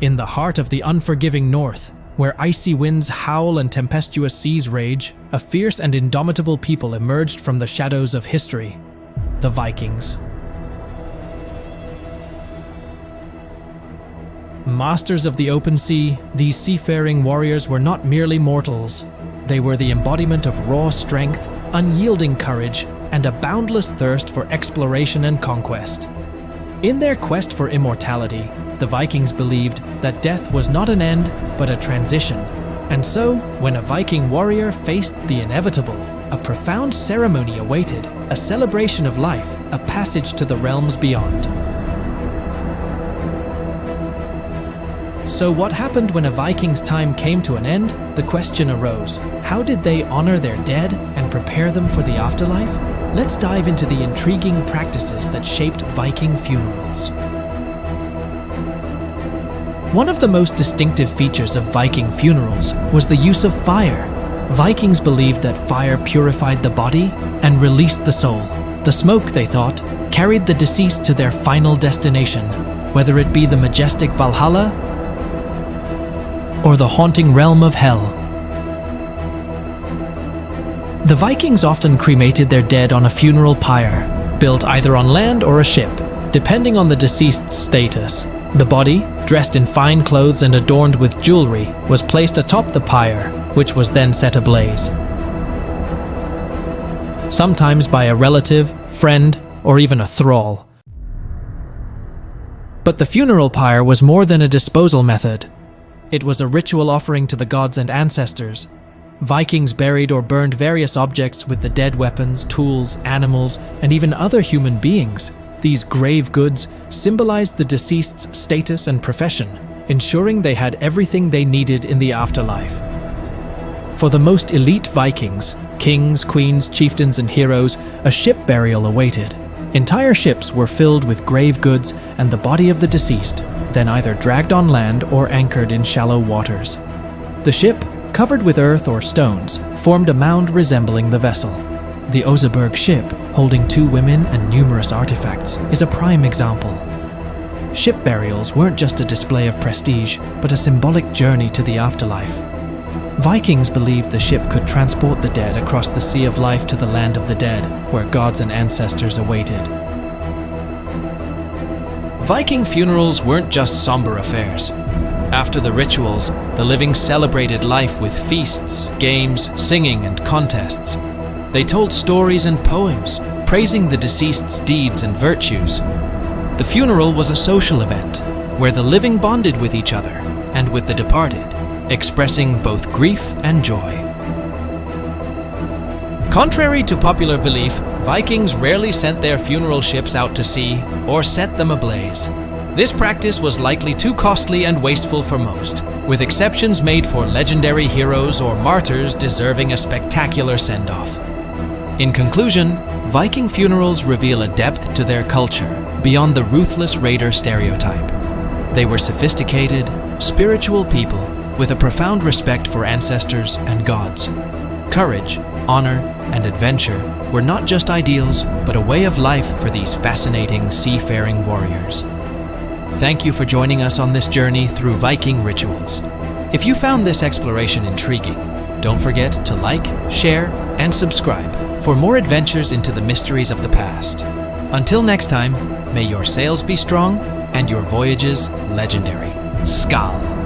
In the heart of the unforgiving north, where icy winds howl and tempestuous seas rage, a fierce and indomitable people emerged from the shadows of history, the Vikings. Masters of the open sea, these seafaring warriors were not merely mortals. They were the embodiment of raw strength, unyielding courage, and a boundless thirst for exploration and conquest. In their quest for immortality, the Vikings believed that death was not an end, but a transition. And so, when a Viking warrior faced the inevitable, a profound ceremony awaited, a celebration of life, a passage to the realms beyond. So what happened when a Viking's time came to an end? The question arose, how did they honor their dead and prepare them for the afterlife? Let's dive into the intriguing practices that shaped Viking funerals. One of the most distinctive features of Viking funerals was the use of fire. Vikings believed that fire purified the body and released the soul. The smoke, they thought, carried the deceased to their final destination, whether it be the majestic Valhalla or the haunting realm of hell. The Vikings often cremated their dead on a funeral pyre, built either on land or a ship, depending on the deceased's status. The body, dressed in fine clothes and adorned with jewelry, was placed atop the pyre, which was then set ablaze. Sometimes by a relative, friend, or even a thrall. But the funeral pyre was more than a disposal method. It was a ritual offering to the gods and ancestors. Vikings buried or burned various objects with the dead weapons, tools, animals, and even other human beings. These grave goods symbolized the deceased's status and profession, ensuring they had everything they needed in the afterlife. For the most elite Vikings, kings, queens, chieftains, and heroes, a ship burial awaited. Entire ships were filled with grave goods and the body of the deceased, then either dragged on land or anchored in shallow waters. The ship, covered with earth or stones, formed a mound resembling the vessel. The Oseberg ship, holding 2 women and numerous artifacts, is a prime example. Ship burials weren't just a display of prestige, but a symbolic journey to the afterlife. Vikings believed the ship could transport the dead across the sea of life to the land of the dead, where gods and ancestors awaited. Viking funerals weren't just somber affairs. After the rituals, the living celebrated life with feasts, games, singing, and contests. They told stories and poems, praising the deceased's deeds and virtues. The funeral was a social event, where the living bonded with each other and with the departed, expressing both grief and joy. Contrary to popular belief, Vikings rarely sent their funeral ships out to sea or set them ablaze. This practice was likely too costly and wasteful for most, with exceptions made for legendary heroes or martyrs deserving a spectacular send-off. In conclusion, Viking funerals reveal a depth to their culture beyond the ruthless raider stereotype. They were sophisticated, spiritual people with a profound respect for ancestors and gods. Courage, honor, and adventure were not just ideals, but a way of life for these fascinating seafaring warriors. Thank you for joining us on this journey through Viking rituals. If you found this exploration intriguing, don't forget to like, share, and subscribe for more adventures into the mysteries of the past. Until next time, may your sails be strong and your voyages legendary. Skål!